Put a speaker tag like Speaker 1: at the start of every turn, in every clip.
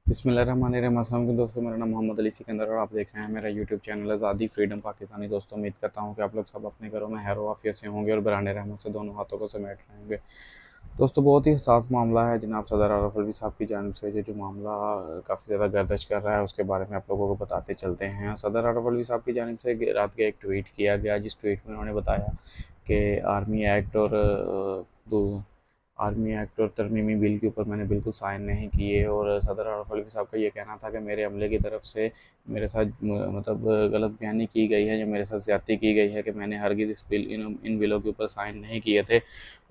Speaker 1: बिस्मिल्लाहिर्रहमानिर्रहीम। अस्सलाम वालेकुम दोस्तों, मेरा नाम मोहम्मद अली सिकंदर और आप देख रहे हैं मेरा यूट्यूब चैनल आज़ादी फ्रीडम पाकिस्तानी। दोस्तों, उम्मीद करता हूं कि आप लोग सब अपने घरों में खैर वाफियत से होंगे और बराने रहमत से दोनों हाथों को समेट रहे होंगे। दोस्तों, बहुत ही हसास मामला है जनाब सदर आरफ अलवी साहब की जानिब से जो मामला काफ़ी ज़्यादा गर्दिश कर रहा है, उसके बारे में आप लोगों को बताते चलते हैं। सदर आरफ अलवी साहब की जानिब से रात के एक ट्वीट किया गया, जिस ट्वीट में उन्होंने बताया कि आर्मी एक्ट और तरमीमी बिल के ऊपर मैंने बिल्कुल साइन नहीं किए। और सदर आरफ अलवी साहब का ये कहना था कि मेरे अमले की तरफ से मेरे साथ मतलब गलत बयानी की गई है, जो मेरे साथ ज़्यादती की गई है कि मैंने हरगिज़ इन बिलों के ऊपर साइन नहीं किए थे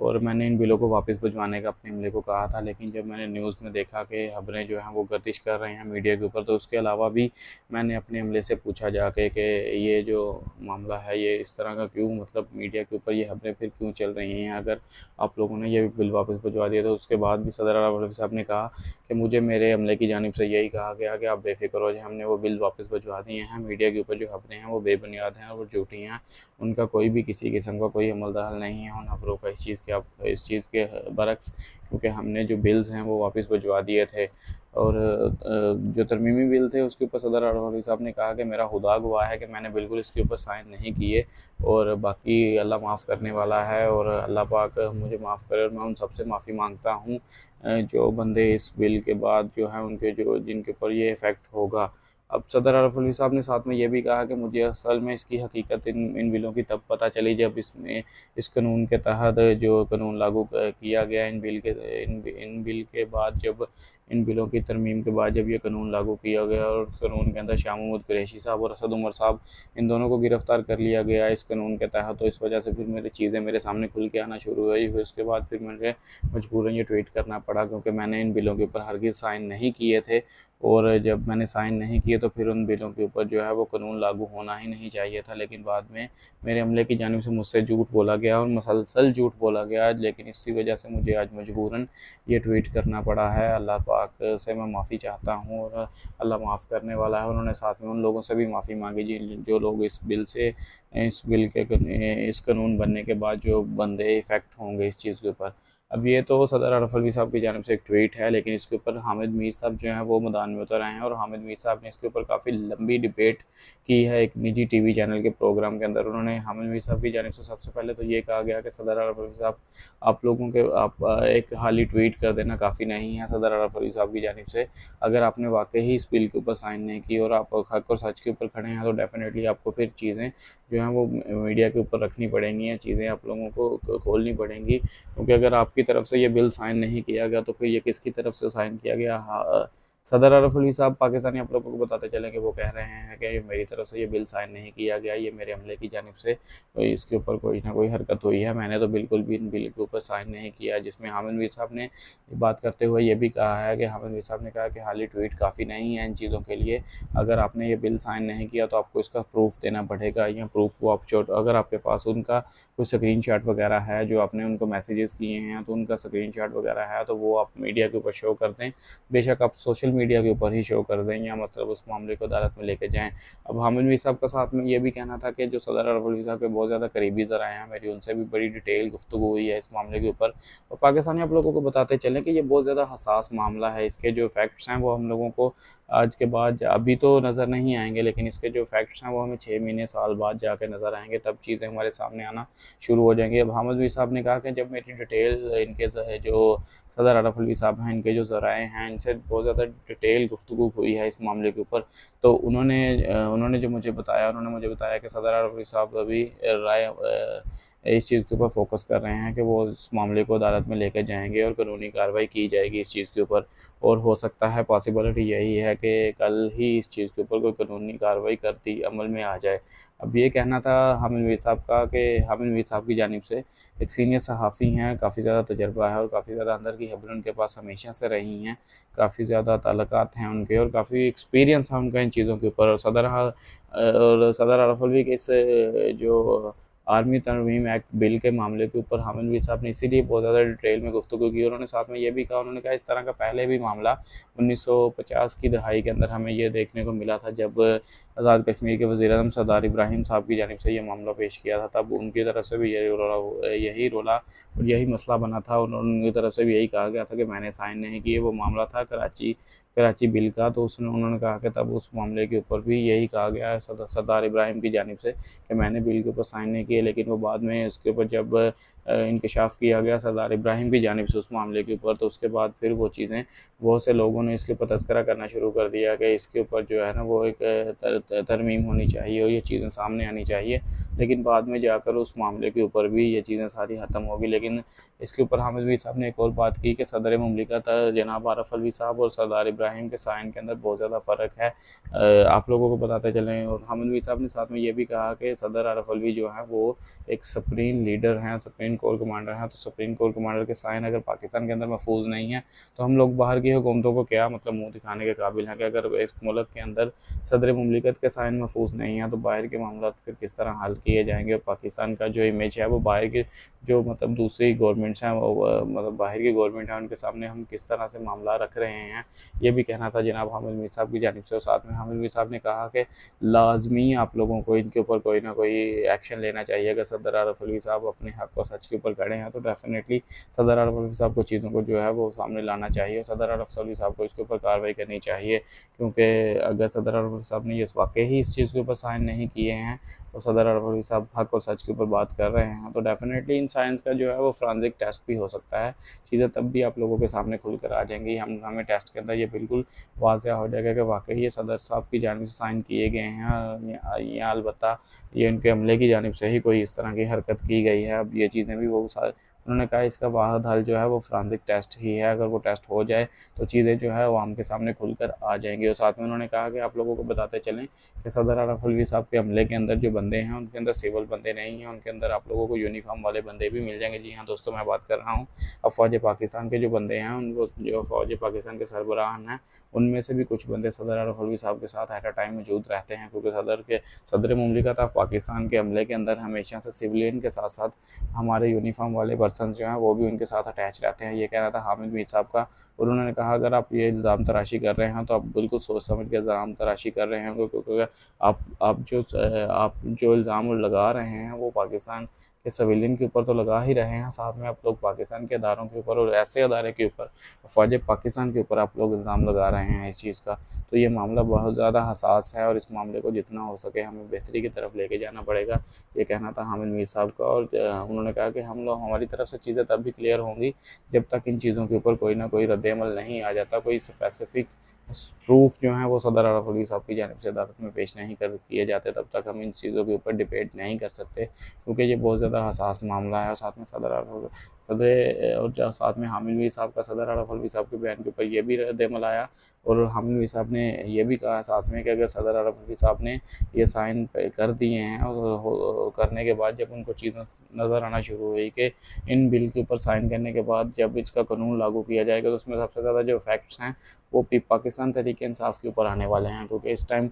Speaker 1: और मैंने इन बिलों को वापस भिजवाने का अपने अमले को कहा था। लेकिन जब मैंने न्यूज़ में देखा कि खबरें जो हैं वो गर्दिश कर रहे हैं मीडिया के ऊपर, तो उसके अलावा भी मैंने अपने अमले से पूछा जाके कि ये जो मामला है ये इस तरह का क्यों, मतलब मीडिया के ऊपर ये खबरें फिर क्यों चल रही हैं। अगर आप लोगों ने ये बिल वापस भिजवा दिया, तो उसके बाद भी सदर आरफ अलवी साहब ने कहा कि मुझे मेरे अमले की जानिब से यही कहा गया कि आप बेफिक्र हो जाए, हमने वो बिल वापस भिजवा दिए हैं। मीडिया के ऊपर जो खबरें हैं वो बेबुनियाद हैं और वो झूठी हैं, उनका कोई भी किसी किस्म का कोई अमल दखल नहीं है उन खबरों का इस चीज़ के बरक्स, क्योंकि हमने जो बिल्स हैं वो वापस भिजवा दिए थे। और जो तरमीमी बिल थे उसके ऊपर सदर आरफ अलवी साहब ने कहा कि मेरा खुदा गवाह है कि मैंने बिल्कुल इसके ऊपर साइन नहीं किए और बाकी अल्लाह माफ़ करने वाला है और अल्लाह पाक मुझे माफ़ करे और मैं उन सबसे माफ़ी मांगता हूँ जो बंदे इस बिल के बाद जो है उनके जो जिनके ऊपर ये इफ़ेक्ट होगा। अब सदर आरफ अलवी साहब ने साथ में ये भी कहा कि मुझे असल में इसकी हकीकत इन बिलों की तब पता चली जब इस कानून के तहत जो कानून लागू किया गया इन बिल के बाद, जब इन बिलों की तरमीम के बाद जब ये कानून लागू किया गया और कानून के अंदर शाह महमूद कुरैशी साहब और असद उमर साहब इन दोनों को गिरफ़्तार कर लिया गया इस कानून के तहत, तो इस वजह से फिर मेरी चीज़ें मेरे सामने खुल के आना शुरू हुई। फिर उसके बाद फिर मुझे मजबूरन ये ट्वीट करना पड़ा, क्योंकि मैंने इन बिलों के ऊपर हरगिज़ साइन नहीं किए थे और जब मैंने साइन नहीं किए तो फिर उन बिलों के ऊपर जो है वो कानून लागू होना ही नहीं चाहिए था। लेकिन बाद में मेरे अमले की जानिब से मुझसे झूठ बोला गया और मसलसल झूठ बोला गया, लेकिन इसी वजह से मुझे आज मजबूरन ये ट्वीट करना पड़ा है। अल्लाह पाक से मैं माफ़ी चाहता हूँ और अल्लाह माफ़ करने वाला है। उन्होंने साथ में उन लोगों से भी माफ़ी मांगी जो लोग इस बिल के इस कानून बनने के बाद जो बंदे इफ़ेक्ट होंगे इस चीज़ के ऊपर। अब ये तो सदर आरफ अलवी साहब की जानिब से एक ट्वीट है, लेकिन इसके ऊपर हामिद मीर साहब जो हैं वो मैदान में उतर आए हैं और हामिद मीर साहब ने इसके ऊपर काफ़ी लंबी डिबेट की है एक निजी टीवी चैनल के प्रोग्राम के अंदर। उन्होंने हामिद मीर साहब की जानिब से सबसे पहले तो ये कहा गया कि सदर आरफ अलवी साहब आप एक हाली ट्वीट कर देना काफ़ी नहीं है सदर आरफ अलवी साहब की जानिब से। अगर आपने वाकई ही इस बिल के ऊपर साइन नहीं की और आप हक और सच के ऊपर खड़े हैं, तो डेफिनेटली आपको फिर चीज़ें जो हैं वो मीडिया के ऊपर रखनी पड़ेंगी या चीज़ें आप लोगों को खोलनी पड़ेंगी, क्योंकि अगर आपकी तरफ से ये बिल साइन नहीं किया गया तो फिर ये किसकी तरफ से साइन किया गया। सदर आरफ अलवी साहब पाकिस्तानी आप लोगों को बताते चलें कि वो कह रहे हैं कि मेरी तरफ से ये बिल साइन नहीं किया गया, ये मेरे अमले की जानिब से इसके ऊपर कोई ना कोई हरकत हुई है, मैंने तो बिल्कुल भी इन बिल के ऊपर साइन नहीं किया। जिसमें हामिद मीर साहब ने बात करते हुए ये भी कहा है कि हामिद मीर साहब ने कहा कि हाली ट्वीट काफ़ी नहीं है इन चीज़ों के लिए, अगर आपने ये बिल साइन नहीं किया तो आपको इसका प्रूफ देना पड़ेगा या प्रूफ वो आप अगर आपके पास उनका कोई स्क्रीन शॉट वगैरह है जो आपने उनको मैसेजेस किए हैं तो उनका स्क्रीन शॉट वगैरह है तो वो आप मीडिया के ऊपर शो कर दें। बेशक आप सोशल मीडिया के ऊपर ही शो कर दें या मतलब उस मामले को अदालत में लेके जाएँ। अब हामिद मीर साहब का साथ में ये भी कहना था कि जो सदर आरफ अलवी साहब के बहुत ज़्यादा करीबी ज़राए हैं, मेरी उनसे भी बड़ी डिटेल गुफ्तगू हुई है इस मामले के ऊपर। और पाकिस्तानी आप लोगों को बताते चलें कि ये बहुत ज़्यादा हसास मामला है, इसके जो फैक्ट्स हैं वो हम लोगों को आज के बाद अभी तो नज़र नहीं आएंगे, लेकिन इसके जो फैक्ट्स हैं वो हमें 6 महीने साल बाद जाके नज़र आएंगे, तब चीज़ें हमारे सामने आना शुरू हो जाएंगी। अब हामिद मीर साहब ने कहा कि जब मेरी डिटेल इनके जो सदर आरफ अलवी साहब हैं इनके जो ज़राए हैं इनसे बहुत ज़्यादा डिटेल गुफ्तगू हुई है इस मामले के ऊपर, तो उन्होंने जो मुझे बताया, उन्होंने मुझे बताया कि सदर आरफ अलवी साहब अभी राय इस चीज़ के ऊपर फोकस कर रहे हैं कि वो इस मामले को अदालत में लेकर जाएंगे और कानूनी कार्रवाई की जाएगी इस चीज़ के ऊपर। और हो सकता है पॉसिबिलिटी यही है कि कल ही इस चीज़ के ऊपर कोई कानूनी कार्रवाई करती अमल में आ जाए। अब ये कहना था हामिद मीर साहब का कि हामिद मीर साहब की जानिब से एक सीनियर सहाफ़ी हैं, काफ़ी ज़्यादा तजर्बा है और काफ़ी ज़्यादा अंदर की खबरें उनके पास हमेशा से रही हैं, काफ़ी ज़्यादा ताल्लुकात हैं उनके और काफ़ी एक्सपीरियंस है उनका इन चीज़ों के ऊपर। और सदर आरफ अलवी के इस जो आर्मी तरमीम एक्ट बिल के मामले के ऊपर हामिद मीर साहब ने इसीलिए बहुत ज़्यादा डिटेल में गुफ्तगू की। उन्होंने साथ में ये भी कहा, उन्होंने कहा इस तरह का पहले भी मामला 1950 की दहाई के अंदर हमें ये देखने को मिला था, जब आज़ाद कश्मीर के वज़ीर-ए-आज़म सरदार इब्राहिम साहब की जानिब से ये मामला पेश किया था, तब उनकी तरफ से भी यही रोला और यही मसला बना था और उनकी तरफ से भी यही कहा गया था कि मैंने साइन नहीं किए। वो मामला था कराची कराची बिल का, तो उन्होंने कहा कि तब उस मामले के ऊपर भी यही कहा गया है सरदार इब्राहिम की जानिब से कि मैंने बिल के ऊपर साइन नहीं किए। लेकिन वो बाद में उसके ऊपर जब इंकशाफ किया गया सरदार इब्राहिम की जानिब से उस मामले के ऊपर, तो उसके बाद फिर वो चीज़ें बहुत से लोगों ने इसके ऊपर तस्करा करना शुरू कर दिया कि इसके ऊपर जो है ना वो एक तरमीम होनी चाहिए और ये चीज़ें सामने आनी चाहिए। लेकिन बाद में जाकर उस मामले के ऊपर भी ये चीज़ें सारी ख़त्म होगी। लेकिन इसके ऊपर हामिद वली साहब ने एक और बात की कि सदर मुमलिकत जनाब आरफ अलवी साहब और सरदार इब्राहिम के साइन के अंदर बहुत ज़्यादा फ़र्क है, आप लोगों को बताते चलें। और हामिद वली साहब ने साथ में ये भी कहा कि सदर आरफ अलवी जो है वो एक सुप्रीम लीडर हैं, सुप्रीम कोर कमांडर हैं, तो सुप्रीम कोर कमांडर के साइन अगर पाकिस्तान के अंदर महफूज नहीं है तो हम लोग बाहर की हुकूमतों को क्या मतलब मुँह दिखाने के काबिल हैं कि अगर एक मुल्क के अंदर सदर मुमलिकत के साइन महफूज नहीं है तो बाहर के मामला फिर किस तरह हल किए जाएंगे। पाकिस्तान का जो इमेज है वो बाहर के जो मतलब दूसरी गवर्नमेंट्स हैं मतलब बाहर की गवर्नमेंट है उनके सामने हम किस तरह से मामला रख रहे हैं, ये भी कहना था जनाब हामिद मीर साहब की जानिब से। और साथ में हामिद मीर साहब ने कहा कि लाजमी आप लोगों को इनके ऊपर कोई ना कोई एक्शन लेना चाहिए। अगर सदर आरफ अलवी साहब अपने हक और सच के ऊपर खड़े हैं तो डेफिनेटली सदर आरफ अलवी साहब को चीज़ों को जो है वो सामने लाना चाहिए और सदर आरफ अलवी साहब को इसके ऊपर कार्रवाई करनी चाहिए। क्योंकि अगर सदर आरफ अलवी साहब ने वाकई ही इस चीज़ के ऊपर साइन नहीं किए हैं और सदर आरफ अलवी साहब हक और सच के ऊपर बात कर रहे हैं तो डेफिनेटली इन साइंस का जो है वो फोरेंसिक टेस्ट भी हो सकता है। चीज़ें तब भी आप लोगों के सामने खुल कर आ जाएंगी। हमें टेस्ट के अंदर ये बिल्कुल वाज़ह हो जाएगा कि वाकई ये सदर साहब की जानिब से साइन किए गए हैं या अलबत्ता ये इनके अमले की जानिब से ही कोई इस तरह की हरकत की गई है। अब ये चीज़ें भी वो उन्होंने कहा इसका वाहिद हल जो है वो फोरेंसिक टेस्ट ही है। अगर वो टेस्ट हो जाए तो चीज़ें जो है वो आम के सामने खुलकर आ जाएंगी। और साथ में उन्होंने कहा कि आप लोगों को बताते चलें कि सदर आरफ अलवी साहब के हमले के अंदर जो बंदे हैं उनके अंदर सिविल बंदे नहीं हैं, उनके अंदर आप लोगों को यूनिफॉर्म वाले बंदे भी मिल जाएंगे। जी हाँ दोस्तों, मैं बात कर रहा हूँ अब फ़ौज पाकिस्तान के जो बंदे हैं उनको जो फ़ौज पाकिस्तान के सरबराहान हैं उनमें से भी कुछ बंदे सदर आरफ अलवी साहब के साथ एट अ टाइम मौजूद रहते हैं। क्योंकि सदर मुमलिकत ऑफ पाकिस्तान के हमले के अंदर हमेशा से सिविलियन के साथ साथ हमारे यूनिफॉर्म वाले पर्सन जो हैं वो भी उनके साथ अटैच रहते हैं। ये कह रहा था हामिद मीर साहब का। और उन्होंने कहा अगर आप ये इल्ज़ाम तराशी कर रहे हैं तो आप बिल्कुल सोच समझ के इल्ज़ाम तराशी कर रहे हैं क्योंकि आप जो इल्ज़ाम लगा रहे हैं वो पाकिस्तान के सिविलियन के ऊपर तो लगा ही रहे हैं, साथ में आप लोग पाकिस्तान के अदारों के ऊपर और ऐसे अदारे के ऊपर फ़ौज पाकिस्तान के ऊपर आप लोग इल्ज़ाम लगा रहे हैं इस चीज़ का। तो ये मामला बहुत ज़्यादा हसास है और इस मामले को जितना हो सके हमें बेहतरी की तरफ लेके जाना पड़ेगा, ये कहना था हामिद मीर साहब का। और उन्होंने कहा कि हम लोग हमारी तरफ से चीज़ें तब भी क्लियर होंगी जब तक इन चीज़ों के ऊपर कोई ना कोई रद्द-ए-अमल नहीं आ जाता, कोई स्पेसिफिक प्रूफ जो है वो सदर आरफ अलवी साहब की जानिब से अदालत में पेश नहीं कर किए जाते तब तक हम इन चीज़ों के ऊपर डिबेट नहीं कर सकते क्योंकि ये बहुत ज़्यादा हसास मामला है। और साथ में साथ में हामिद मीर साहब का सदर आरफ अलवी साहब के बयान के ऊपर ये भी रद्द-ए-अमल आया और हामिद मीर साहब ने ये भी कहा साथ में कि अगर सदर आरफ अलवी साहब ने ये साइन कर दिए हैं और करने के बाद जब उनको चीज़ें नज़र आना शुरू हुई कि इन बिल के ऊपर साइन करने के बाद जब इसका कानून लागू किया जाएगा तो उसमें सबसे ज़्यादा जो फैक्ट्स हैं वो पाकिस्तान तहरीक इंसाफ के ऊपर आने वाले हैं। क्योंकि इस टाइम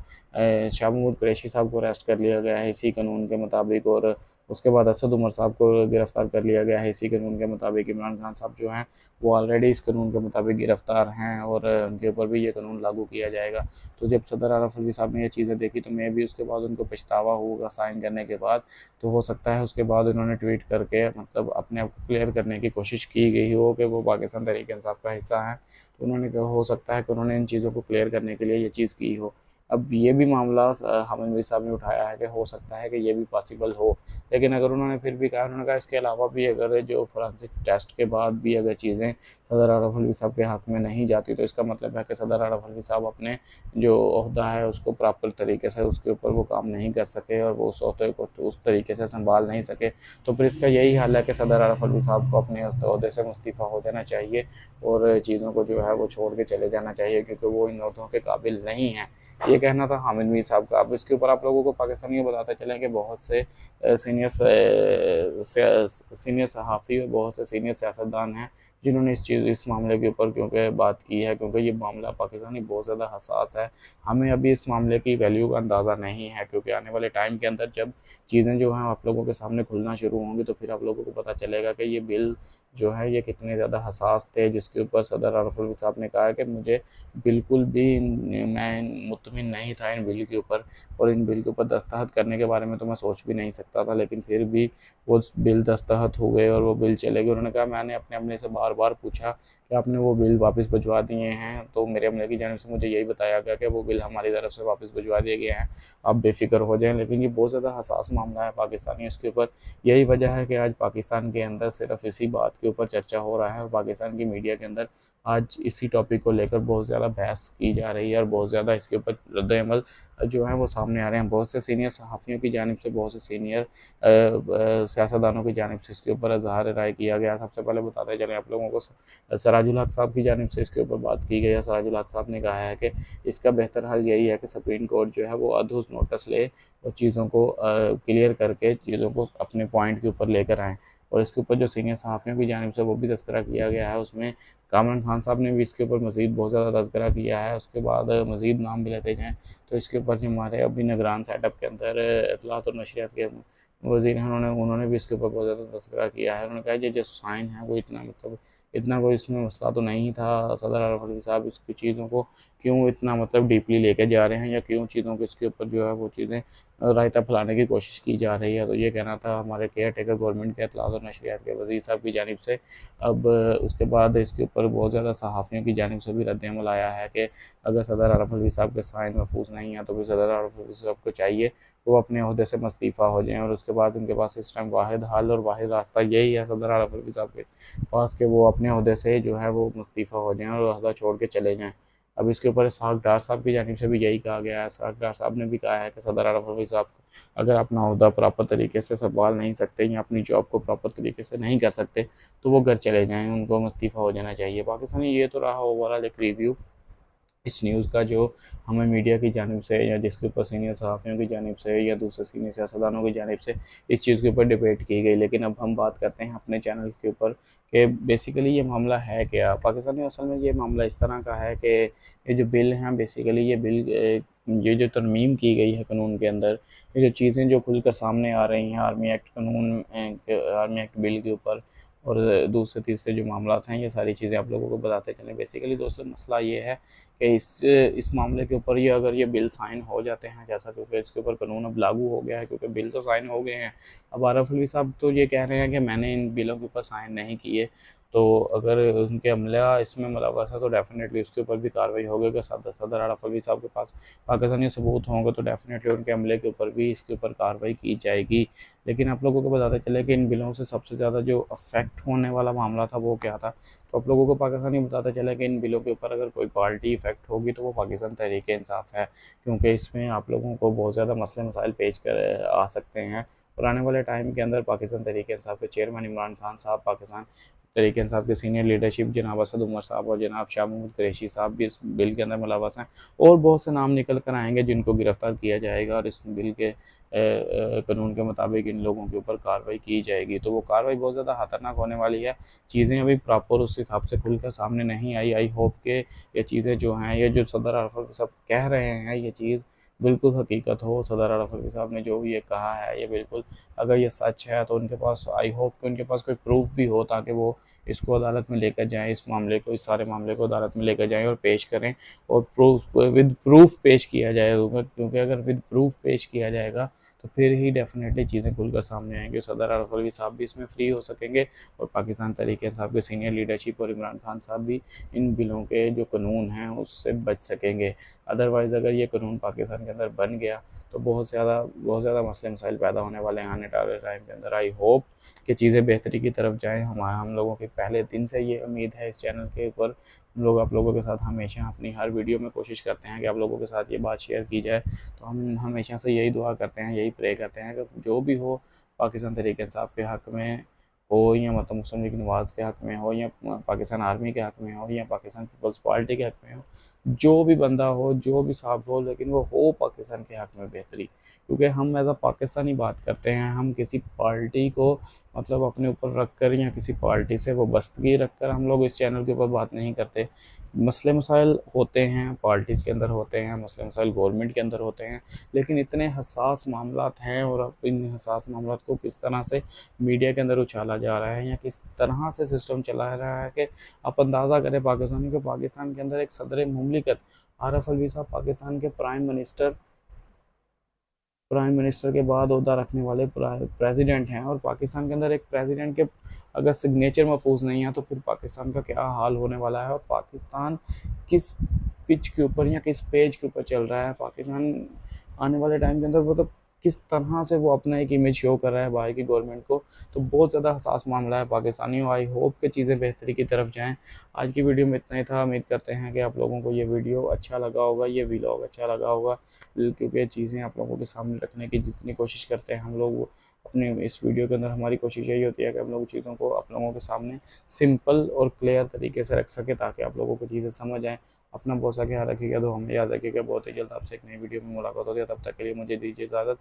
Speaker 1: शाह महमूद कुरैशी साहब को अरेस्ट कर लिया गया है इसी कानून के मुताबिक और उसके बाद असद उमर साहब को गिरफ़्तार कर लिया गया है इसी कानून के मुताबिक। इमरान खान साहब जो हैं वो ऑलरेडी इस कानून के मुताबिक गिरफ़्तार हैं और उनके ऊपर भी ये कानून लागू किया जाएगा। तो जब सदर आरफ अलवी साहब ने ये चीज़ें देखी तो मैं भी उसके बाद उनको पछतावा होगा साइन करने के बाद, तो हो सकता है उसके बाद उन्होंने ट्वीट करके मतलब अपने आप को क्लियर करने की कोशिश की गई हो कि वो पाकिस्तान तहरीक इंसाफ का हिस्सा है। तो उन्होंने कहा हो सकता है कि उन्होंने इन चीज़ों को क्लियर करने के लिए ये चीज़ की हो। अब ये भी मामला हामिद मीर साहब ने उठाया है कि हो सकता है कि ये भी पॉसिबल हो, लेकिन अगर उन्होंने फिर भी कहा, उन्होंने कहा इसके अलावा भी अगर जो फोरेंसिक टेस्ट के बाद भी अगर चीज़ें सदर आरफ अलवी साहब के हक़ में नहीं जाती तो इसका मतलब है कि सदर आरफ अलवी साहब अपने जो ओहदा है उसको प्रॉपर तरीके से उसके ऊपर वो काम नहीं कर सके और वो उस ओहदे को उस तरीके से संभाल नहीं सके। तो फिर इसका यही हल है कि सदर आरफ अलवी साहब को अपने ओहदे से मुस्तीफ़ा हो जाना चाहिए और चीज़ों को जो है वो छोड़ के चले जाना चाहिए क्योंकि वो इन ओहदों के काबिल नहीं हैं, ये कहना था हामिद मीर साहब का। अब इसके ऊपर आप लोगों को पाकिस्तानियों बताते चलें कि बहुत से सीनियर सहाफ़ी और बहुत से सीनियर सियासतदान हैं जिन्होंने इस मामले के ऊपर क्योंकि बात की है क्योंकि ये मामला पाकिस्तानी बहुत ज़्यादा हसास है। हमें अभी इस मामले की वैल्यू का अंदाज़ा नहीं है क्योंकि आने वाले टाइम के अंदर जब चीज़ें जो हैं आप लोगों के सामने खुलना शुरू होंगी तो फिर आप लोगों को पता चलेगा कि ये बिल जो है ये कितने ज़्यादा हसास थे, जिसके ऊपर सदर आरफ अलवी साहब ने कहा कि मुझे बिल्कुल भी मैं मुतमिन नहीं था इन बिल के ऊपर और इन बिल के ऊपर दस्तखत करने के बारे में तो मैं सोच भी नहीं सकता था, लेकिन फिर भी वो बिल दस्तखत हो गए और वो बिल चले गए। उन्होंने कहा मैंने अपने अमले से बार बार बार पूछा कि आपने वो बिल वापस भिजवा दिए हैं, तो मेरे अमले की जानिब से मुझे यही बताया गया कि वो बिल हमारी तरफ से वापस भिजवा दिए गए हैं, आप बेफिक्र हो जाएं। लेकिन ये बहुत ज़्यादा हसास मामला है पाकिस्तानियों के ऊपर। यही वजह है कि आज पाकिस्तान के अंदर सिर्फ इसी बात के ऊपर चर्चा हो रहा है और पाकिस्तान की मीडिया के अंदर आज इसी टॉपिक को लेकर बहुत ज़्यादा बहस की जा रही है और बहुत ज़्यादा इसके ऊपर रद्द-ए-अमल जो है वो सामने आ रहे हैं। बहुत से सीनियर सहाफ़ियों की जानिब से, बहुत से सीनियर सियासतदानों की जानिब से इसके ऊपर इज़हार राय किया गया। सबसे पहले बताते चलें आप लोगों को, सराजुल हक साहब की जानिब से इसके ऊपर बात की गई है। सराजुल हक साहब ने कहा है कि इसका बेहतर हल यही है कि सुप्रीम कोर्ट जो है वो अधूस नोटिस ले और चीज़ों को क्लियर करके चीज़ों को अपने पॉइंट के ऊपर लेकर आएँ। और इसके ऊपर जो सीनियर सहाफ़ियों की जानिब से वो भी तज़किरा किया गया है, उसमें कामरान खान साहब ने भी इसके ऊपर मज़ीद बहुत ज़्यादा तज़किरा किया है। उसके बाद मज़ीद नाम भी लेते जाएँ तो इसके ऊपर जो हमारे अभी निगरान सेटअप के अंदर इत्तलात और नशरियात के वज़ीर हैं, उन्होंने भी इसके ऊपर बहुत ज़्यादा तज़किरा किया है। उन्होंने कहा कि जो साइन है वो इतना कोई इसमें मसला तो नहीं था। सदर आरिफ अलवी साहब इसकी चीज़ों को क्यों इतना डीपली लेके जा रहे हैं, या क्यों चीज़ों को इसके ऊपर जो है वो चीज़ें रायता फैलाने की कोशिश की जा रही है। तो ये कहना था हमारे केयर टेकर गवर्नमेंट के इत्तलात और नशरियात के वज़ीर साहब की जानिब से। अब उसके बाद इसके ऊपर बहुत ज़्यादा सहाफ़ियों की जानिब से भी रद्द-ए-अमल आया है कि अगर सदर आरिफ अलवी साहब के साइन महफूज नहीं है तो फिर सदर आरिफ अलवी साहब को चाहिए कि वो अपने ओहदे से इस्तीफ़ा हो जाएँ। और उसके बाद उनके पास इस टाइम वाहिद हल और वाहिद रास्ता यही है सदर आरिफ अलवी साहब के पास कि वो अपने ओहदे से जो है वो इस्तीफ़ा हो जाएँ और ओहदा छोड़ के चले जाएँ। अब इसके ऊपर इसहाक डार साहब की जानिब से भी यही कहा गया है। इसहाक डार साहब ने भी कहा है कि सदर आरिफ अलवी साहब अगर अपना ओहदा प्रॉपर तरीके से संभाल नहीं सकते या अपनी जॉब को प्रॉपर तरीके से नहीं कर सकते तो वो घर चले जाएँ, उनको इस्तीफ़ा हो जाना चाहिए। पाकिस्तानी ये तो रहा ओवरऑल एक रिव्यू इस न्यूज़ का जो हमें मीडिया की जानिब से या जिसके ऊपर सीनियर सहाफ़ियों की जानिब से या दूसरे सीनियर सियासतदानों की जानिब से इस चीज़ के ऊपर डिबेट की गई। लेकिन अब हम बात करते हैं अपने चैनल के ऊपर कि बेसिकली ये मामला है क्या। पाकिस्तानी असल में ये मामला इस तरह का है कि ये जो बिल हैं बेसिकली ये बिल ये जो तरमीम की गई है कानून के अंदर, ये जो चीज़ें जो खुल कर सामने आ रही हैं आर्मी एक्ट कानून, आर्मी एक्ट बिल के ऊपर और दूसरे तीसरे जो मामलात हैं, ये सारी चीज़ें आप लोगों को बताते चलें। बेसिकली दोस्तों मसला ये है कि इस मामले के ऊपर ये अगर ये बिल साइन हो जाते हैं, जैसा क्योंकि इसके ऊपर कानून अब लागू हो गया है क्योंकि बिल तो साइन हो गए हैं। अब आरिफ अलवी साहब तो ये कह रहे हैं कि मैंने इन बिलों के ऊपर साइन नहीं किए, तो अगर उनके अमला इसमें मुलव्वस है तो डेफिनेटली उसके ऊपर भी कार्रवाई होगी। अगर सदर आरिफ अलवी साहब के पास पाकिस्तानी सबूत होंगे तो डेफिनेटली उनके अमले के ऊपर भी इसके ऊपर कार्रवाई की जाएगी। लेकिन आप लोगों को बताते चले कि इन बिलों से सबसे ज़्यादा जो अफेक्ट होने वाला मामला था वो क्या था। तो आप लोगों को पाकिस्तानी बताता चला कि इन बिलों के ऊपर अगर कोई पार्टी इफेक्ट होगी तो वो पाकिस्तान तहरीक-ए-इंसाफ है, क्योंकि इसमें आप लोगों को बहुत ज़्यादा मसले मसाइल पेश कर आ सकते हैं। और आने वाले टाइम के अंदर पाकिस्तान तहरीक-ए-इंसाफ के चेयरमैन इमरान खान साहब, पाकिस्तान तहरीक इंसाफ के सीनियर लीडरशिप जनाब असद उमर साहब और जनाब शाह महमूद कुरैशी साहब भी इस बिल के अंदर मुलव्वस हैं। और बहुत से नाम निकल कर आएंगे जिनको गिरफ्तार किया जाएगा और इस बिल के कानून के मुताबिक इन लोगों के ऊपर कार्रवाई की जाएगी। तो वो कार्रवाई बहुत ज़्यादा ख़तरनाक होने वाली है। चीज़ें अभी प्रॉपर उस हिसाब से खुलकर सामने नहीं आई। आई होप के ये चीज़ें जो हैं, ये जो सदर आरिफ अलवी साहब कह रहे हैं, ये चीज़ बिल्कुल हकीकत हो। सदर आरिफ अलवी साहब ने जो ये कहा है ये बिल्कुल अगर ये सच है तो उनके पास आई होप कि उनके पास कोई प्रूफ भी हो ताकि वो इसको अदालत में लेकर जाएँ, इस मामले को, इस सारे मामले को अदालत में लेकर जाएँ और पेश करें और विद प्रूफ पेश किया जाए। क्योंकि अगर विद प्रूफ पेश किया जाएगा तो फिर ही डेफिनेटली चीज़ें खुलकर सामने आएंगी। सदर आरिफ अलवी साहब भी इसमें फ्री हो सकेंगे और पाकिस्तान तहरीक इंसाफ के सीनियर लीडरशिप और इमरान खान साहब भी इन बिलों के जो कानून हैं उससे बच सकेंगे। अदरवाइज़ अगर ये कानून पाकिस्तान के अंदर बन गया तो बहुत ज़्यादा मसले मसाइल पैदा होने वाले हैं आने वाले टाइम के अंदर। आई होप कि चीज़ें बेहतरी की तरफ जाएँ। हम लोगों की पहले दिन से ये उम्मीद है इस चैनल के ऊपर। हम लोग आप लोगों के साथ हमेशा अपनी हर वीडियो में कोशिश करते हैं कि आप लोगों के साथ ये बात शेयर की जाए। तो हम हमेशा से यही दुआ करते हैं, यही प्रे करते हैं कि जो भी हो पाकिस्तान तहरीक इंसाफ के हक़ में हो या मुस्लिम लीग नवाज़ के हक़ में हो या पाकिस्तान आर्मी के हक़ में हो या पाकिस्तान पीपल्स पार्टी के हक़ में हो, जो भी बंदा हो, जो भी साहब हो, लेकिन वो हो पाकिस्तान के हक़ में बेहतरी। क्योंकि हम एज़ अ पाकिस्तानी बात करते हैं, हम किसी पार्टी को अपने ऊपर रख कर या किसी पार्टी से वाबस्तगी रख कर हम लोग इस चैनल के ऊपर बात नहीं करते। मसले मसाइल होते हैं, पार्टीज़ के अंदर होते हैं, मसले मसाइल गवर्नमेंट के अंदर होते हैं, लेकिन इतने हसास मामलात हैं और अब इन हसास मामलात को किस तरह से मीडिया के अंदर उछाला जा रहा है या किस तरह से सिस्टम चलाया रहा है कि आप अंदाज़ा करें पाकिस्तान के अंदर एक सदर मुमलिकत आरिफ अलवी साहब पाकिस्तान के प्राइम मिनिस्टर प्राइम मिनिस्टर के बाद ओहदा रखने वाले प्रेसिडेंट हैं, और पाकिस्तान के अंदर एक प्रेसिडेंट के अगर सिग्नेचर महफूज नहीं है तो फिर पाकिस्तान का क्या हाल होने वाला है, और पाकिस्तान किस पिच के ऊपर या किस पेज के ऊपर चल रहा है। पाकिस्तान आने वाले टाइम के अंदर मतलब किस तरह से वो अपना एक इमेज शो कर रहा है बाहर की गवर्नमेंट को, तो बहुत ज़्यादा हसास मामला है पाकिस्तानियों। आई होप कि चीज़ें बेहतरी की तरफ जाएं। आज की वीडियो में इतना ही था। उम्मीद करते हैं कि आप लोगों को ये वीडियो अच्छा लगा होगा, ये व्लॉग अच्छा लगा होगा, क्योंकि ये चीज़ें आप लोगों के सामने रखने की जितनी कोशिश करते हैं हम लोग अपने इस वीडियो के अंदर, हमारी कोशिश यही होती है कि हम लोग चीज़ों को आप लोगों के सामने सिंपल और क्लियर तरीके से रख सके, ताकि आप लोगों को चीज़ें समझ आएँ। अपना बहुत सा ख्याल रखिएगा, तो हमें याद रखिएगा बहुत ही जल्द आपसे एक नई वीडियो में मुलाकात होगी। तब तक के लिए मुझे दीजिए इजाज़त।